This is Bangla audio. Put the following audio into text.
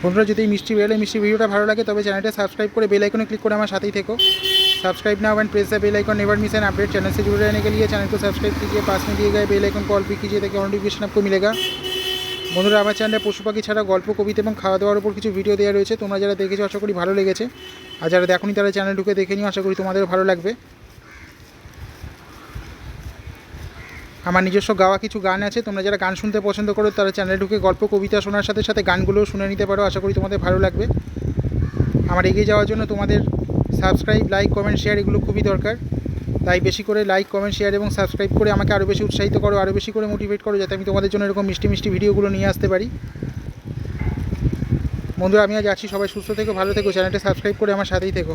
বন্ধুরা যদি মিষ্টি ভিডিওটা ভালো লাগে তবে চ্যানেলটা সাবস্ক্রাইব করে बेल आइकन क्लिक করে আমার साथ ही থেকো। Subscribe now and press the bell icon never miss an update. Channel से जुड़े रहने के लिए चैनल को सब्सक्राइब कीजिए, पास में दिए गए बेल आइकन को ऑल पे कीजिए ताकि नोटिफिकेशन आपको मिलेगा। বন্ধুরা আমার চ্যানেলে পশু পাখি ছাড়া গল্প, কবিতা এবং খাওয়া দাওয়ার উপর কিছু ভিডিও দেওয়া রয়েছে। তোমরা যারা দেখেছো আশা করি ভালো লেগেছে, আর যারা দেখোনি তারা চ্যানেল ঢুকে দেখে নিও, আশা করি তোমাদেরও ভালো লাগবে। আমার নিজস্ব গাওয়া কিছু গান আছে, তোমরা যারা গান শুনতে পছন্দ করো তারা চ্যানেলে ঢুকে গল্প কবিতা শোনার সাথে সাথে গানগুলোও শুনে নিতে পারো, আশা করি তোমাদের ভালো লাগবে। আমার এগিয়ে যাওয়ার জন্য তোমাদের সাবস্ক্রাইব, লাইক, কমেন্ট, শেয়ার এগুলো খুবই দরকার। তাই বেশি করে লাইক, কমেন্ট, শেয়ার এবং সাবস্ক্রাইব করে আমাকে আরও বেশি উৎসাহিত করো, আরও বেশি করে মোটিভেট করো, যাতে আমি তোমাদের জন্য এরকম মিষ্টি মিষ্টি ভিডিওগুলো নিয়ে আসতে পারি। বন্ধুরা আমি আজ আছি, সবাই সুস্থ থেকো, ভালো থেকো, চ্যানেলটা সাবস্ক্রাইব করে আমার সাথেই থেকো।